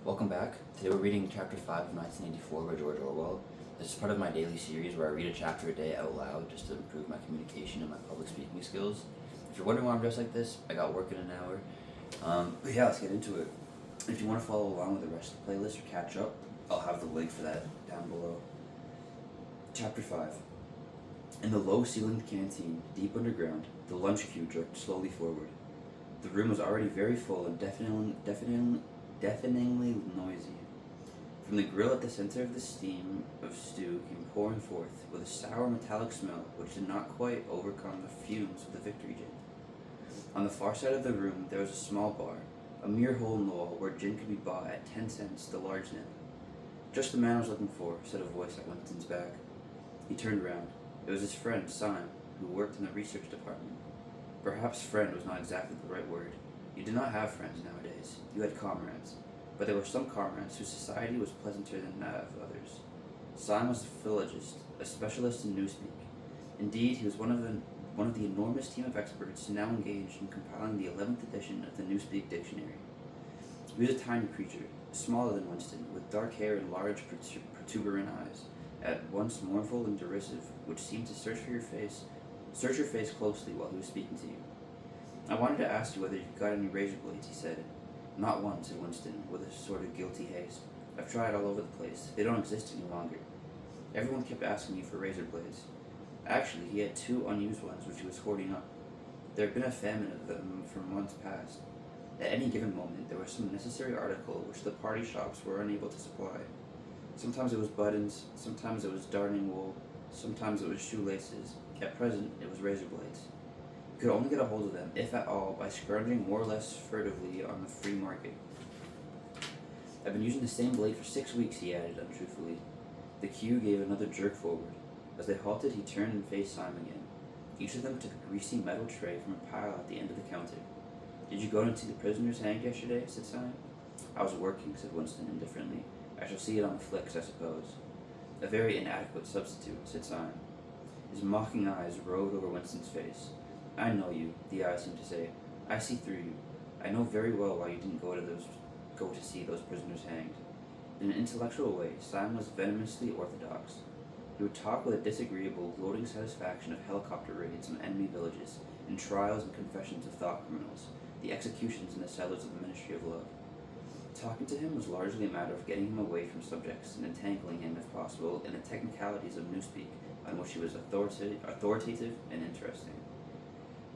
Welcome back. Today we're reading Chapter 5 of 1984 by George Orwell. This is part of my daily series where I read a chapter a day out loud just to improve my communication and my public speaking skills. If you're wondering why I'm dressed like this, I got work in an hour. But yeah, let's get into it. If you want to follow along with the rest of the playlist or catch up, I'll have the link for that down below. Chapter 5. In the low-ceilinged canteen, deep underground, the lunch queue jerked slowly forward. The room was already very full and deafeningly noisy. From the grill at the center of the steam of stew came pouring forth, with a sour metallic smell which did not quite overcome the fumes of the Victory gin. On the far side of the room there was a small bar, a mere hole in the wall where gin could be bought at 10 cents the large nip. "Just the man I was looking for," said a voice at Winston's back. He turned round. It was his friend, Syme, who worked in the research department. Perhaps friend was not exactly the right word. You did not have friends nowadays. You had comrades. But there were some comrades whose society was pleasanter than that of others. Syme was a philologist, a specialist in newspeak. Indeed, he was one of the enormous team of experts now engaged in compiling the 11th edition of the Newspeak Dictionary. He was a tiny creature, smaller than Winston, with dark hair and large protuberant eyes, at once mournful and derisive, which seemed to search your face closely while he was speaking to you. "I wanted to ask you whether you've got any razor blades," he said. "Not one," said Winston, with a sort of guilty haste. "I've tried all over the place. They don't exist any longer. Everyone kept asking you for razor blades." Actually, he had 2 unused ones which he was hoarding up. There had been a famine of them for months past. At any given moment, there was some necessary article which the party shops were unable to supply. Sometimes it was buttons, sometimes it was darning wool, sometimes it was shoelaces. At present, it was razor blades. You could only get a hold of them, if at all, by scrounging more or less furtively on the free market. "I've been using the same blade for 6 weeks," he added untruthfully. The queue gave another jerk forward. As they halted, he turned and faced Syme again. Each of them took a greasy metal tray from a pile at the end of the counter. "Did you go and see the prisoners hanged yesterday?" said Syme. "I was working," said Winston indifferently. "I shall see it on the flicks, I suppose." "A very inadequate substitute," said Syme. His mocking eyes rode over Winston's face. "I know you," the eyes seemed to say. "I see through you. I know very well why you didn't go to see those prisoners hanged." In an intellectual way, Syme was venomously orthodox. He would talk with a disagreeable, gloating satisfaction of helicopter raids on enemy villages, and trials and confessions of thought criminals, the executions in the cellars of the Ministry of Love. Talking to him was largely a matter of getting him away from subjects and entangling him, if possible, in the technicalities of newspeak, on which he was authoritative and interesting.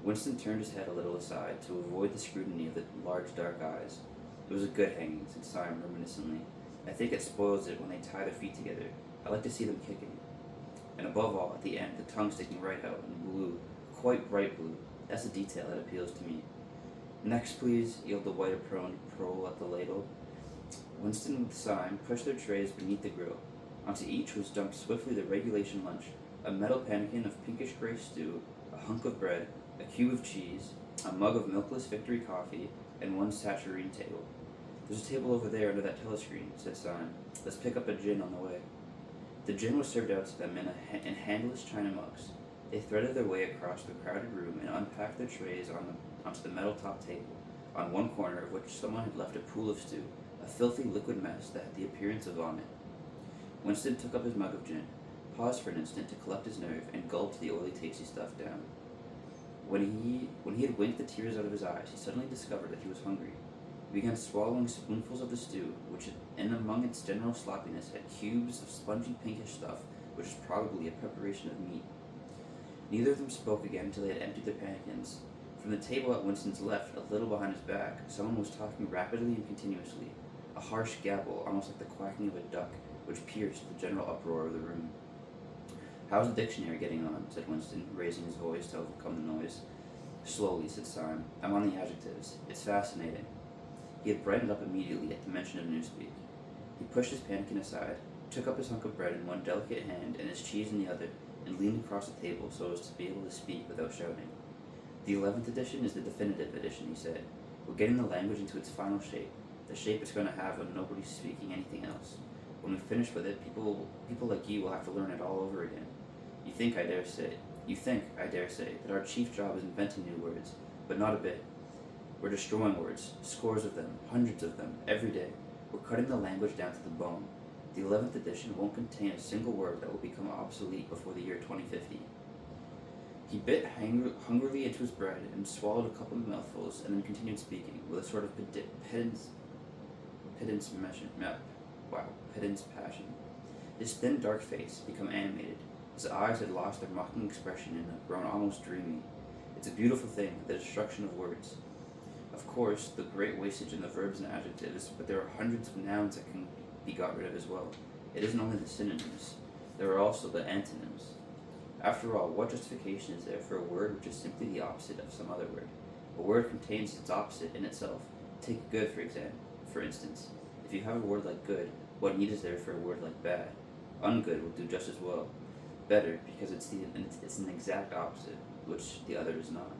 Winston turned his head a little aside to avoid the scrutiny of the large dark eyes. "It was a good hanging," said Syme reminiscently. "I think it spoils it when they tie their feet together. I like to see them kicking. And above all, at the end, the tongue sticking right out in blue, quite bright blue. That's a detail that appeals to me." "Next, please," yelled the white-aproned prole at the ladle. Winston with Syme pushed their trays beneath the grill. Onto each was dumped swiftly the regulation lunch, a metal pannikin of pinkish-gray stew, a hunk of bread, a cube of cheese, a mug of milkless Victory coffee, and 1 saturine table. "There's a table over there under that telescreen," said Syme. "Let's pick up a gin on the way." The gin was served out to them in handless china mugs. They threaded their way across the crowded room and unpacked their trays onto the metal-topped table, on one corner of which someone had left a pool of stew, a filthy liquid mess that had the appearance of vomit. Winston took up his mug of gin, paused for an instant to collect his nerve, and gulped the oily, tasty stuff down. When he had winked the tears out of his eyes, he suddenly discovered that he was hungry. He began swallowing spoonfuls of the stew, which, in among its general sloppiness, had cubes of spongy pinkish stuff, which was probably a preparation of meat. Neither of them spoke again until they had emptied their pannikins. From the table at Winston's left, a little behind his back, someone was talking rapidly and continuously, a harsh gabble, almost like the quacking of a duck, which pierced the general uproar of the room. "How's the dictionary getting on?" said Winston, raising his voice to overcome the noise. "Slowly," said Syme. "I'm on the adjectives. It's fascinating." He had brightened up immediately at the mention of newspeak. He pushed his pannikin aside, took up his hunk of bread in one delicate hand and his cheese in the other, and leaned across the table so as to be able to speak without shouting. "The 11th edition is the definitive edition," he said. "We're getting the language into its final shape, the shape it's going to have when nobody's speaking anything else. When we finish with it, people like you will have to learn it all over again. You think, I dare say, that our chief job is inventing new words, but not a bit. We're destroying words, scores of them, hundreds of them, every day. We're cutting the language down to the bone. The 11th edition won't contain a single word that will become obsolete before the year 2050. He bit hungrily into his bread and swallowed a couple of mouthfuls and then continued speaking with a sort of pedant's passion. His thin, dark face became animated. His eyes had lost their mocking expression and had grown almost dreamy. It's a beautiful thing, the destruction of words. Of course, the great wastage in the verbs and adjectives, but there are hundreds of nouns that can be got rid of as well. It isn't only the synonyms, there are also the antonyms. After all, what justification is there for a word which is simply the opposite of some other word? A word contains its opposite in itself. Take good, for instance. If you have a word like good, what need is there for a word like bad? Ungood will do just as well. Better, because it's an exact opposite, which the other is not.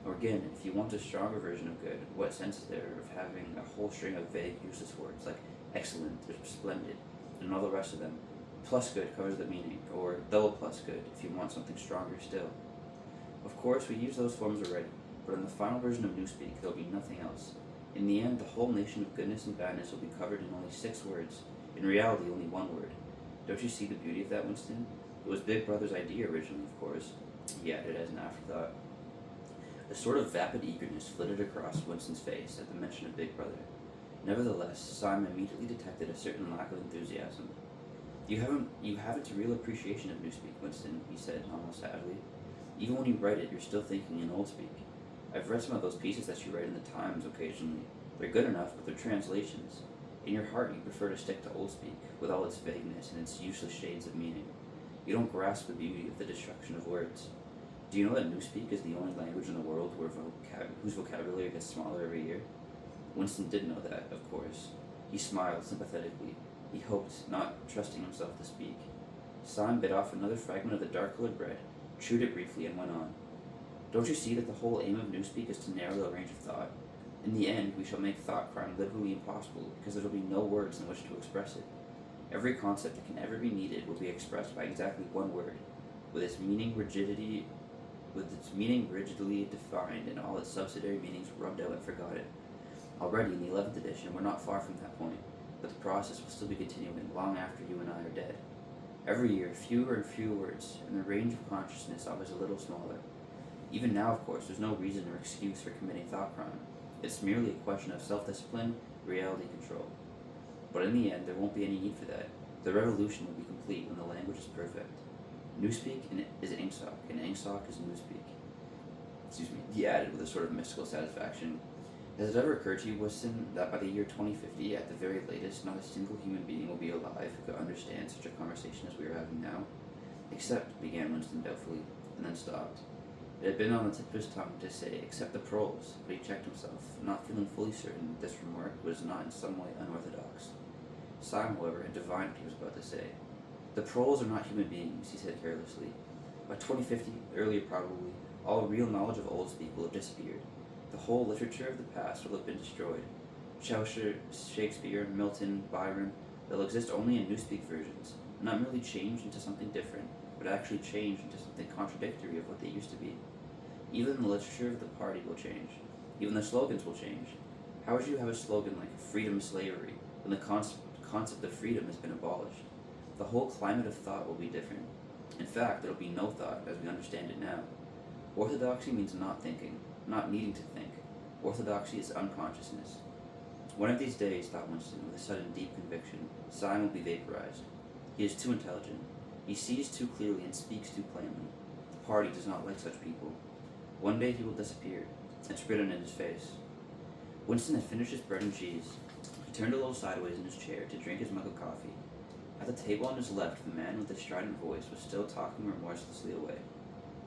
Or again, if you want a stronger version of good, what sense is there of having a whole string of vague, useless words like excellent or splendid, and all the rest of them? Plus good covers the meaning, or double plus good if you want something stronger still. Of course, we use those forms already, but in the final version of Newspeak, there will be nothing else. In the end, the whole nation of goodness and badness will be covered in only 6 words. In reality, only 1 word. Don't you see the beauty of that, Winston? It was Big Brother's idea originally, of course. He added as an afterthought. A sort of vapid eagerness flitted across Winston's face at the mention of Big Brother. Nevertheless, Simon immediately detected a certain lack of enthusiasm. You haven't a real appreciation of Newspeak, Winston, he said, almost sadly. Even when you write it, you're still thinking in Old Speak. I've read some of those pieces that you write in the Times occasionally. They're good enough, but they're translations. In your heart, you prefer to stick to Old Speak, with all its vagueness and its useless shades of meaning. You don't grasp the beauty of the destruction of words. Do you know that Newspeak is the only language in the world whose vocabulary gets smaller every year? Winston did know that, of course. He smiled sympathetically. He hoped, not trusting himself to speak. Simon bit off another fragment of the dark-colored bread, chewed it briefly, and went on. Don't you see that the whole aim of Newspeak is to narrow the range of thought? In the end, we shall make thought crime literally impossible, because there will be no words in which to express it. Every concept that can ever be needed will be expressed by exactly 1 word, with its meaning rigidly defined and all its subsidiary meanings rubbed out and forgotten. Already in the 11th edition, we're not far from that point, but the process will still be continuing long after you and I are dead. Every year, fewer and fewer words, and the range of consciousness always a little smaller. Even now, of course, there's no reason or excuse for committing thought crime. It's merely a question of self-discipline, reality control. But in the end, there won't be any need for that. The revolution will be complete when the language is perfect. Newspeak is Ingsoc, and Ingsoc is Newspeak. He added with a sort of mystical satisfaction. Has it ever occurred to you, Winston, that by the year 2050, at the very latest, not a single human being will be alive who could understand such a conversation as we are having now? Except, began Winston doubtfully, and then stopped. It had been on the tip of his tongue to say, except the proles, but he checked himself, not feeling fully certain that this remark was not in some way unorthodox. Simon, however, had divined what he was about to say. The proles are not human beings, he said carelessly. By 2050, earlier probably, all real knowledge of Old Speak will have disappeared. The whole literature of the past will have been destroyed. Chaucer, Shakespeare, Milton, Byron, they'll exist only in Newspeak versions, not merely changed into something different, but actually changed into something contradictory of what they used to be. Even the literature of the party will change. Even the slogans will change. How would you have a slogan like freedom slavery when the concept of freedom has been abolished? The whole climate of thought will be different. In fact, there will be no thought as we understand it now. Orthodoxy means not thinking, not needing to think. Orthodoxy is unconsciousness. One of these days, thought Winston with a sudden deep conviction, Simon will be vaporized. He is too intelligent. He sees too clearly and speaks too plainly. The party does not like such people. One day he will disappear. It's written in his face. Winston had finished his bread and cheese. He turned a little sideways in his chair to drink his mug of coffee. At the table on his left, the man with the strident voice was still talking remorselessly away.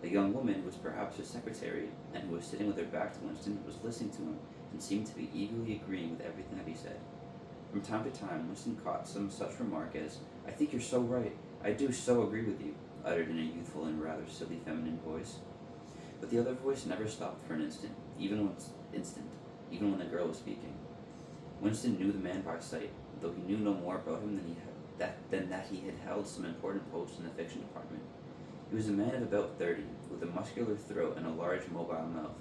A young woman who was perhaps his secretary, and who was sitting with her back to Winston, was listening to him, and seemed to be eagerly agreeing with everything that he said. From time to time, Winston caught some such remark as, "I think you're so right. I do so agree with you," uttered in a youthful and rather silly feminine voice. But the other voice never stopped for an instant, even when the girl was speaking. Winston knew the man by sight, though he knew no more about him than that he had held some important post in the fiction department. He was a man of about 30, with a muscular throat and a large mobile mouth.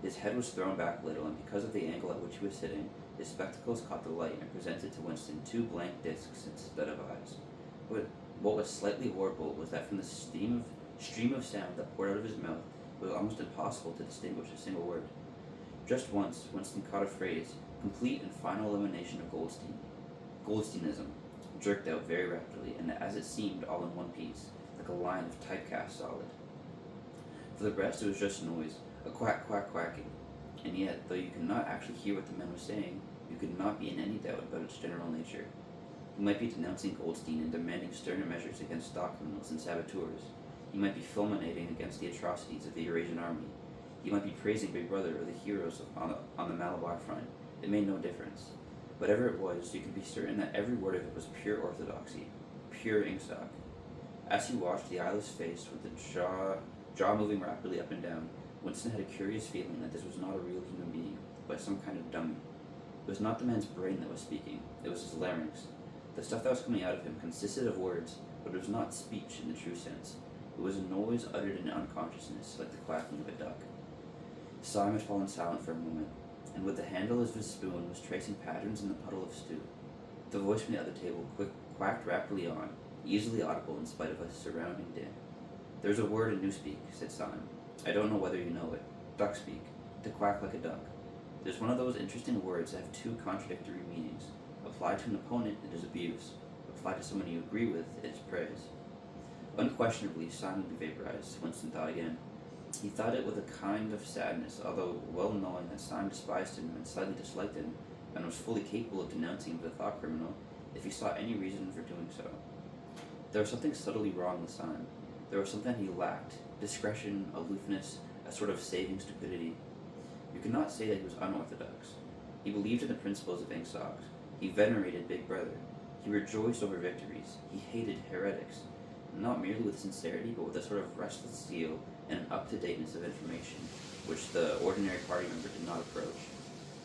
His head was thrown back a little, and because of the angle at which he was sitting, his spectacles caught the light and presented to Winston two blank discs instead of eyes. What was slightly horrible was that from the stream of sound that poured out of his mouth, it was almost impossible to distinguish a single word. Just once, Winston caught a phrase, complete and final elimination of Goldsteinism, jerked out very rapidly, and as it seemed, all in one piece, like a line of typecast solid. For the rest, it was just noise, a quack, quack, quacking. And yet, though you could not actually hear what the man was saying, you could not be in any doubt about its general nature. He might be denouncing Goldstein and demanding sterner measures against stock criminals and saboteurs. He might be fulminating against the atrocities of the Eurasian army. He might be praising Big Brother or the heroes on the Malabar front. It made no difference. Whatever it was, you could be certain that every word of it was pure orthodoxy, pure inkstock. As he watched the eyeless face with the jaw moving rapidly up and down, Winston had a curious feeling that this was not a real human being, but some kind of dummy. It was not the man's brain that was speaking, it was his larynx. The stuff that was coming out of him consisted of words, but it was not speech in the true sense. It was a noise uttered in unconsciousness, like the quacking of a duck. Simon had fallen silent for a moment, and with the handle of his spoon was tracing patterns in the puddle of stew. The voice from the other table quacked rapidly on, easily audible in spite of a surrounding din. "There's a word in Newspeak," said Simon. "I don't know whether you know it. Duck speak. To quack like a duck. There's one of those interesting words that have two contradictory meanings. Applied to an opponent, it is abuse. Applied to someone you agree with, it is praise." Unquestionably, Simon would be vaporized, Winston thought again. He thought it with a kind of sadness, although well knowing that Simon despised him and slightly disliked him, and was fully capable of denouncing him as a thought criminal, if he saw any reason for doing so. There was something subtly wrong with Simon. There was something he lacked: discretion, aloofness, a sort of saving stupidity. You could not say that he was unorthodox. He believed in the principles of Ingsoc. He venerated Big Brother. He rejoiced over victories. He hated heretics, not merely with sincerity, but with a sort of restless zeal and an up-to-dateness of information, which the ordinary party member did not approach.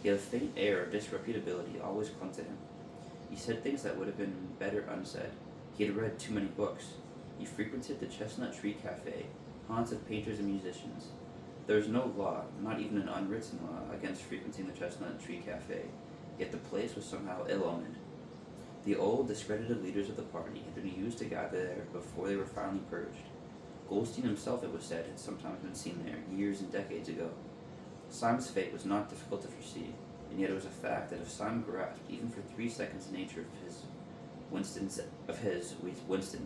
Yet a faint air of disreputability always clung to him. He said things that would have been better unsaid. He had read too many books. He frequented the Chestnut Tree Cafe, haunts of painters and musicians. There was no law, not even an unwritten law, against frequenting the Chestnut Tree Cafe, yet the place was somehow ill-omened. The old, discredited leaders of the party had been used to gather there before they were finally purged. Goldstein himself, it was said, had sometimes been seen there, years and decades ago. Simon's fate was not difficult to foresee, and yet it was a fact that if Simon grasped, even for 3 seconds, the nature of Winston's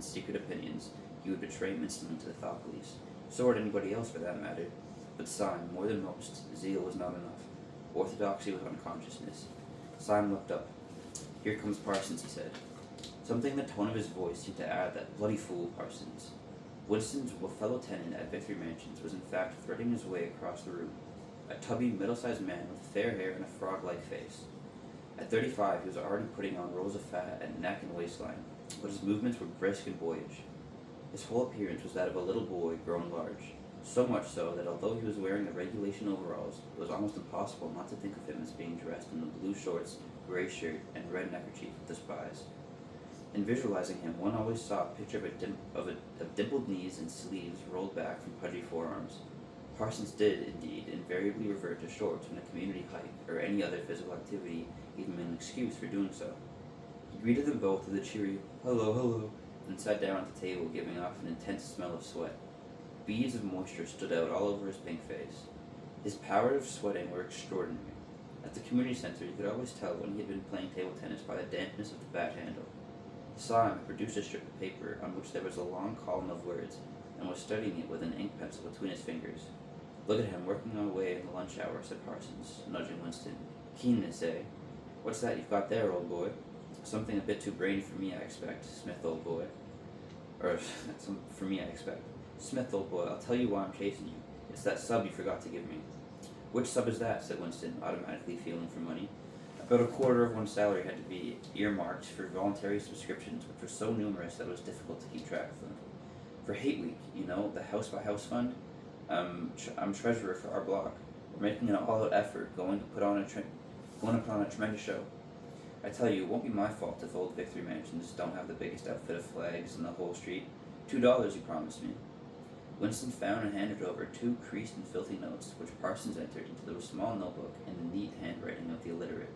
secret opinions, he would betray him instantly to the thought police. So would anybody else, for that matter. But Simon, more than most, zeal was not enough. Orthodoxy was unconsciousness. Simon looked up. "Here comes Parsons," he said. Something in the tone of his voice seemed to add that bloody fool Parsons. Winston's fellow tenant at Victory Mansions was in fact threading his way across the room, a tubby, middle-sized man with fair hair and a frog-like face. At 35, he was already putting on rolls of fat at neck and waistline, but his movements were brisk and boyish. His whole appearance was that of a little boy grown large, so much so that although he was wearing the regulation overalls, it was almost impossible not to think of him as being dressed in the blue shorts, gray shirt, and red neckerchief of the spies. In visualizing him, one always saw a picture of dimpled knees and sleeves rolled back from pudgy forearms. Parsons did, indeed, invariably revert to shorts when a community hike or any other physical activity gave him an excuse for doing so. He greeted them both with a cheery "hello, hello," and sat down at the table, giving off an intense smell of sweat. Beads of moisture stood out all over his pink face. His powers of sweating were extraordinary. At the community center, you could always tell when he had been playing table tennis by the dampness of the bat handle. Simon produced a strip of paper on which there was a long column of words, and was studying it with an ink pencil between his fingers. "Look at him working away in the lunch hour," said Parsons, nudging Winston. "Keenness, eh? What's that you've got there, old boy?" "Something a bit too brainy for me, I expect, Smith, old boy." For me, I expect. "Smith, old boy, I'll tell you why I'm chasing you. It's that sub you forgot to give me." "Which sub is that?" said Winston, automatically feeling for money. About a quarter of one's salary had to be earmarked for voluntary subscriptions, which were so numerous that it was difficult to keep track of them. "For Hate Week, you know, the house-by-house fund. I'm treasurer for our block. We're making an all-out effort, going to put on a tremendous show. I tell you, it won't be my fault if old Victory Mansions don't have the biggest outfit of flags in the whole street. $2 you promised me." Winston found and handed over 2 creased and filthy notes, which Parsons entered into the small notebook in the neat handwriting of the illiterate.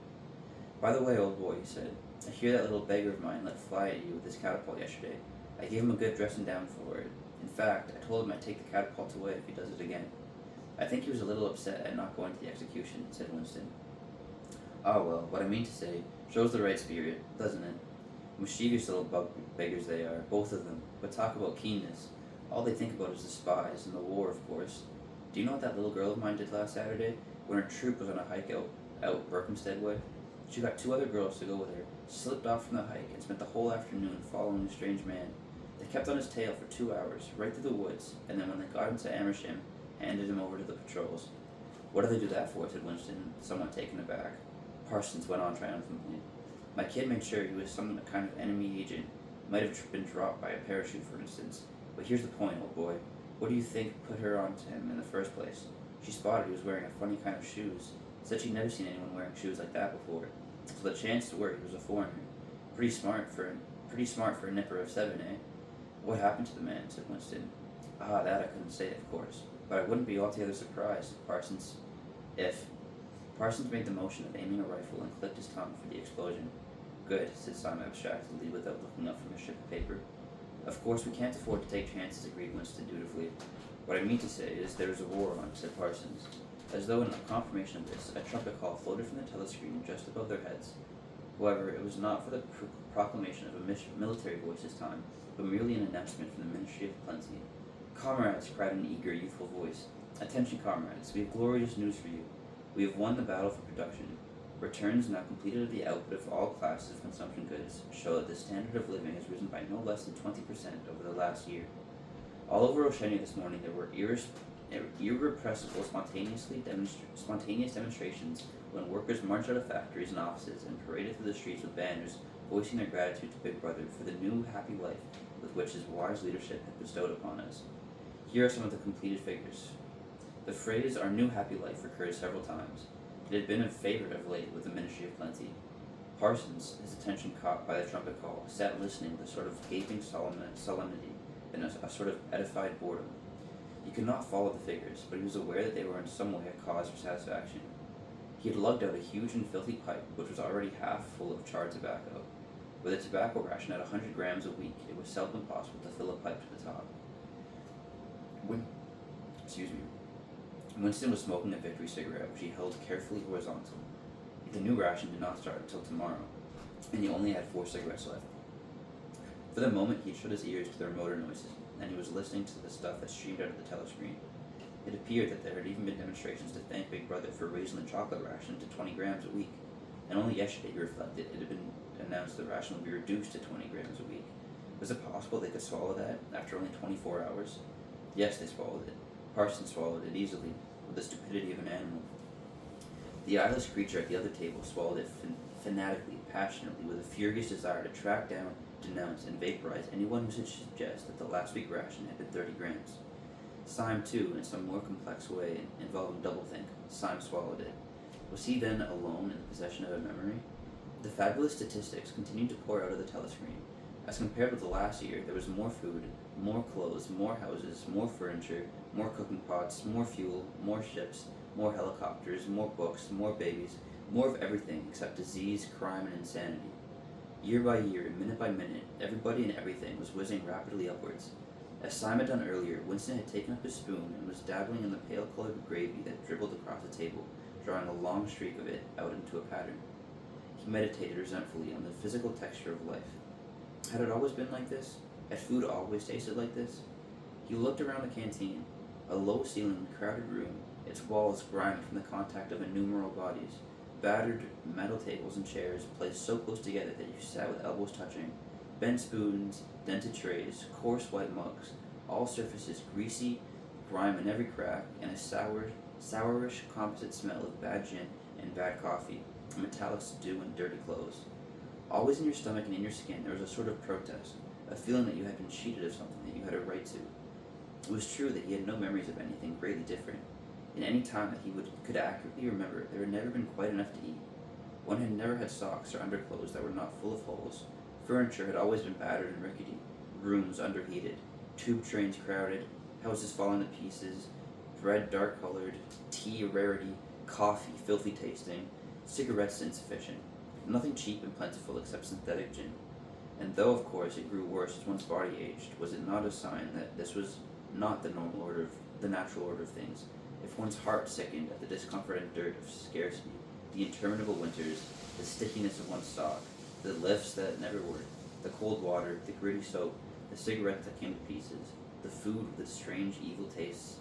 "By the way, old boy," he said, "I hear that little beggar of mine let fly at you with his catapult yesterday. I gave him a good dressing down for it. In fact, I told him I'd take the catapult away if he does it again." "I think he was a little upset at not going to the execution," said Winston. "Ah, well, what I mean to say shows the right spirit, doesn't it? Mischievous little beggars they are, both of them, but talk about keenness. All they think about is the spies and the war, of course. Do you know what that little girl of mine did last Saturday, when her troop was on a hike out Berkhamsted way? She got 2 other girls to go with her, slipped off from the hike, and spent the whole afternoon following a strange man. They kept on his tail for 2 hours, right through the woods, and then when they got into Amersham, handed him over to the patrols." "What do they do that for?" said Winston, somewhat taken aback. Parsons went on triumphantly. "My kid made sure he was some kind of enemy agent. Might have been dropped by a parachute, for instance. But here's the point, old boy. What do you think put her on to him in the first place? She spotted he was wearing a funny kind of shoes. Said she'd never seen anyone wearing shoes like that before. So the chances were he was a foreigner. Pretty smart for a nipper of 7, eh?" "What happened to the man?" said Winston. "Ah, that I couldn't say, of course. But I wouldn't be altogether surprised if Parsons made the motion of aiming a rifle and clicked his tongue for the explosion. "Good," said Simon abstractedly without looking up from his strip of paper. "Of course we can't afford to take chances," agreed Winston dutifully. "What I mean to say is there's a war on," said Parsons. As though in confirmation of this, a trumpet call floated from the telescreen just above their heads. However, it was not for the proclamation of a military voice this time, but merely an announcement from the Ministry of Plenty. "Comrades," cried an eager, youthful voice. "Attention, comrades, we have glorious news for you. We have won the battle for production. Returns now completed of the output of all classes of consumption goods show that the standard of living has risen by no less than 20% over the last year. All over Oceania this morning there were irrepressible spontaneous demonstrations when workers marched out of factories and offices and paraded through the streets with banners voicing their gratitude to Big Brother for the new happy life with which his wise leadership had bestowed upon us. Here are some of the completed figures." The phrase "our new happy life" recurred several times. It had been a favorite of late with the Ministry of Plenty. Parsons, his attention caught by the trumpet call, sat listening with a sort of gaping solemnity and a sort of edified boredom. He could not follow the figures, but he was aware that they were in some way a cause for satisfaction. He had lugged out a huge and filthy pipe, which was already half full of charred tobacco. With a tobacco ration at 100 grams a week, it was seldom possible to fill a pipe to the top. Winston was smoking a Victory cigarette, which he held carefully horizontal. The new ration did not start until tomorrow, and he only had 4 cigarettes left. For the moment, he had shut his ears to the motor noises, and he was listening to the stuff that streamed out of the telescreen. It appeared that there had even been demonstrations to thank Big Brother for raising the chocolate ration to 20 grams a week, and only yesterday, he reflected, it had been announced the ration would be reduced to 20 grams a week. Was it possible they could swallow that after only 24 hours? Yes, they swallowed it. Parsons swallowed it easily, with the stupidity of an animal. The eyeless creature at the other table swallowed it fanatically, passionately, with a furious desire to track down, denounce, and vaporize anyone who should suggest that the last week ration had been 30 grams. Syme, too, in some more complex way involving doublethink, Syme swallowed it. Was he then alone in the possession of a memory? The fabulous statistics continued to pour out of the telescreen. As compared with the last year, there was more food, more clothes, more houses, more furniture, more cooking pots, more fuel, more ships, more helicopters, more books, more babies, more of everything except disease, crime, and insanity. Year by year, minute by minute, everybody and everything was whizzing rapidly upwards. As Syme had done earlier, Winston had taken up his spoon and was dabbling in the pale-colored gravy that dribbled across the table, drawing a long streak of it out into a pattern. He meditated resentfully on the physical texture of life. Had it always been like this? Had food always tasted like this? He looked around the canteen, a low-ceilinged, crowded room, its walls grimed from the contact of innumerable bodies, battered metal tables and chairs placed so close together that you sat with elbows touching, bent spoons, dented trays, coarse white mugs, all surfaces greasy, grime in every crack, and a sourish composite smell of bad gin and bad coffee, a metallic stew and dirty clothes. Always in your stomach and in your skin there was a sort of protest, a feeling that you had been cheated of something that you had a right to. It was true that he had no memories of anything greatly different. In any time that he could accurately remember, there had never been quite enough to eat. One had never had socks or underclothes that were not full of holes. Furniture had always been battered and rickety, rooms underheated, tube trains crowded, houses falling to pieces, bread dark colored, tea a rarity, coffee filthy tasting, cigarettes insufficient, nothing cheap and plentiful except synthetic gin. And though, of course, it grew worse as one's body aged, was it not a sign that this was not the normal order of the natural order of things? If one's heart sickened at the discomfort and dirt of scarcity, the interminable winters, the stickiness of one's sock, the lifts that never worked, the cold water, the gritty soap, the cigarettes that came to pieces, the food with its strange evil tastes,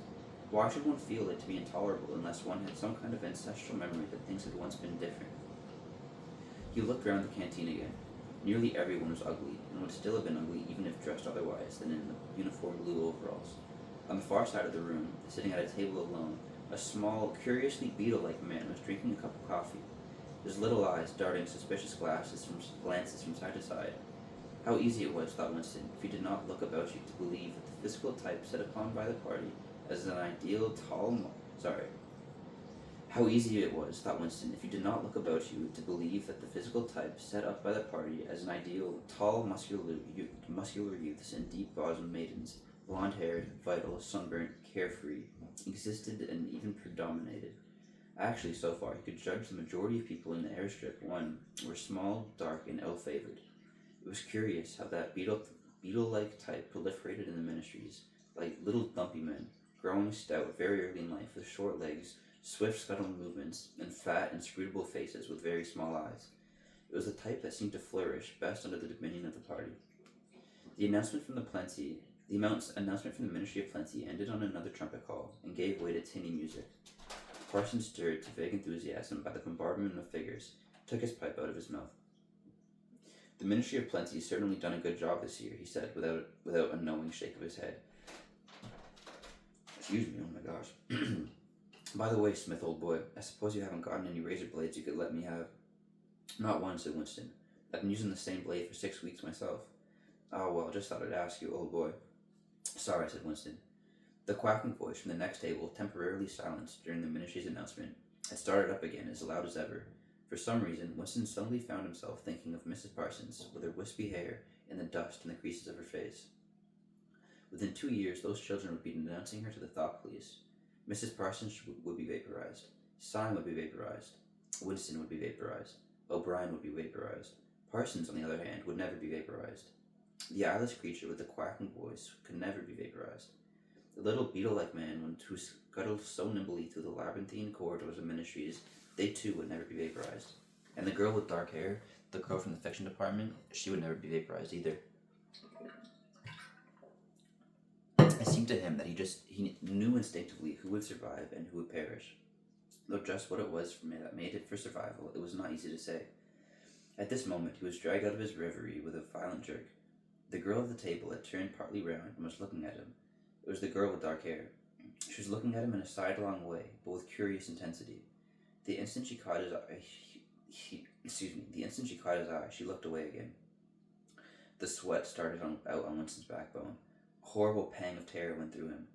why should one feel it to be intolerable unless one had some kind of ancestral memory that things had once been different? He looked round the canteen again. Nearly everyone was ugly, and would still have been ugly even if dressed otherwise than in the uniform blue overalls. On the far side of the room, sitting at a table alone, a small, curiously beetle-like man was drinking a cup of coffee, his little eyes darting suspicious glances from side to side. How easy it was, thought Winston, if you did not look about you to believe that the physical type set upon by the party as an ideal How easy it was, thought Winston, if you did not look about you to believe that the physical type set up by the party as an ideal, tall, muscular youths and deep-bosomed maidens, blonde-haired, vital, sunburnt, carefree, existed and even predominated. Actually, so far, he could judge the majority of people in the airstrip, were small, dark, and ill-favored. It was curious how that beetle-like type proliferated in the ministries, like little dumpy men, growing stout very early in life with short legs, swift scuttling movements, and fat, inscrutable faces with very small eyes. It was the type that seemed to flourish best under the dominion of the party. The announcement from the Ministry of Plenty ended on another trumpet call and gave way to tinny music. Parsons, stirred to vague enthusiasm by the bombardment of figures, took his pipe out of his mouth. The Ministry of Plenty has certainly done a good job this year, he said, without a knowing shake of his head. Excuse me, oh my gosh. By the way, Smith, old boy, I suppose you haven't gotten any razor blades you could let me have? Not one, said Winston. I've been using the same blade for 6 weeks myself. Oh, well, just thought I'd ask you, old boy. Sorry, said Winston. The quacking voice from the next table, temporarily silenced during the ministry's announcement, had started up again as loud as ever. For some reason, Winston suddenly found himself thinking of Mrs. Parsons, with her wispy hair and the dust in the creases of her face. Within 2 years, those children would be denouncing her to the thought police. Mrs. Parsons would be vaporized. Syme would be vaporized. Winston would be vaporized. O'Brien would be vaporized. Parsons, on the other hand, would never be vaporized. The eyeless creature with the quacking voice could never be vaporized. The little beetle-like man who scuttled so nimbly through the labyrinthine corridors of ministries, they too would never be vaporized. And the girl with dark hair, the girl from the fiction department, she would never be vaporized either. It seemed to him that he knew instinctively who would survive and who would perish. Though just what it was that made it for survival, it was not easy to say. At this moment, he was dragged out of his reverie with a violent jerk. The girl at the table had turned partly round and was looking at him. It was the girl with dark hair. She was looking at him in a sidelong way, but with curious intensity. The instant she caught his eye, she looked away again. The sweat started out on Winston's backbone. A horrible pang of terror went through him.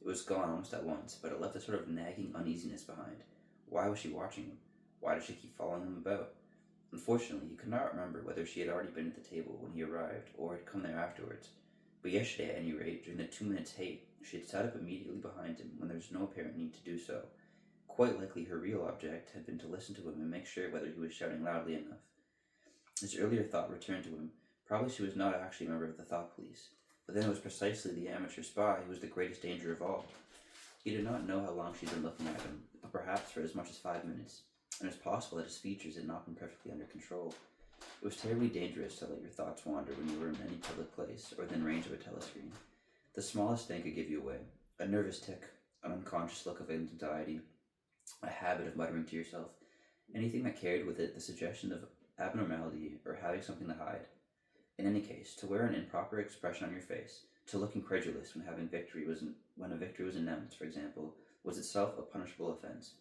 It was gone almost at once, but it left a sort of nagging uneasiness behind. Why was she watching him? Why did she keep following him about? Unfortunately, he could not remember whether she had already been at the table when he arrived, or had come there afterwards. But yesterday, at any rate, during the 2 minutes' hate, she had sat up immediately behind him when there was no apparent need to do so. Quite likely her real object had been to listen to him and make sure whether he was shouting loudly enough. His earlier thought returned to him. Probably she was not actually a member of the thought police. But then it was precisely the amateur spy who was the greatest danger of all. He did not know how long she had been looking at him, but perhaps for as much as 5 minutes, and it was possible that his features had not been perfectly under control. It was terribly dangerous to let your thoughts wander when you were in any public place or within range of a telescreen. The smallest thing could give you away. A nervous tic, an unconscious look of anxiety, a habit of muttering to yourself, anything that carried with it the suggestion of abnormality or having something to hide. In any case, to wear an improper expression on your face, to look incredulous when a victory was announced, for example, was itself a punishable offense.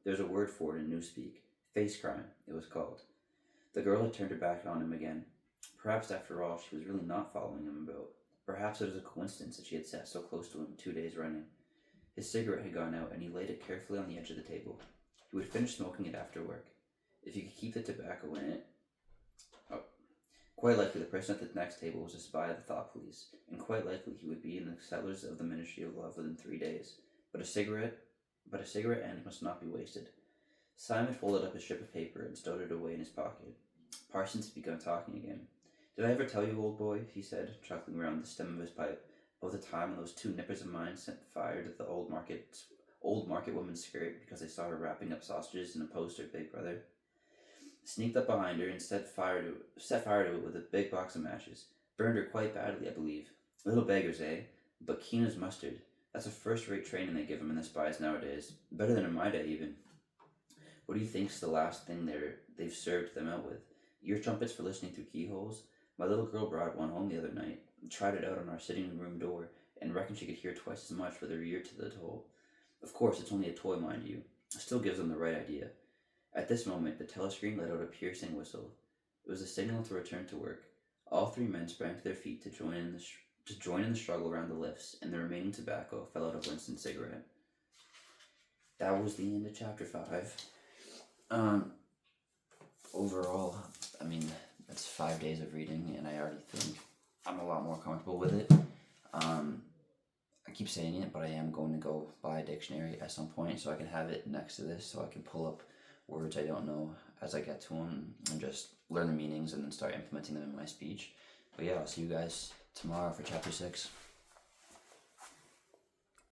There's a word for it in newspeak. Face crime, it was called. The girl had turned her back on him again. Perhaps, after all, she was really not following him about. Perhaps it was a coincidence that she had sat so close to him 2 days running. His cigarette had gone out, and he laid it carefully on the edge of the table. He would finish smoking it after work. If he could keep the tobacco in it... Quite likely the person at the next table was a spy of the thought police, and quite likely he would be in the cellars of the Ministry of Love within 3 days. But a cigarette end must not be wasted. Simon folded up a strip of paper and stowed it away in his pocket. Parsons had begun talking again. "Did I ever tell you, old boy," he said, chuckling round the stem of his pipe, "about the time when those two nippers of mine set fire to the old market woman's skirt because they saw her wrapping up sausages in a poster of Big Brother? Sneaked up behind her and set fire to it with a big box of matches. Burned her quite badly, I believe. Little beggars, eh? But keen as mustard. That's a first-rate training they give 'em in the spies nowadays. Better than in my day, even. What do you think's the last thing they've served them out with? Ear trumpets for listening through keyholes? My little girl brought one home the other night, tried it out on our sitting room door, and reckoned she could hear twice as much with her ear to the hole. Of course, it's only a toy, mind you. Still gives them the right idea." At this moment, the telescreen let out a piercing whistle. It was a signal to return to work. All three men sprang to their feet to join in the struggle around the lifts, and the remaining tobacco fell out of Winston's cigarette. That was the end of chapter 5. Overall, I mean, that's 5 days of reading, and I already think I'm a lot more comfortable with it. I keep saying it, but I am going to go buy a dictionary at some point so I can have it next to this, so I can pull up words I don't know as I get to them and just learn the meanings and then start implementing them in my speech. But yeah, I'll see you guys tomorrow for chapter 6.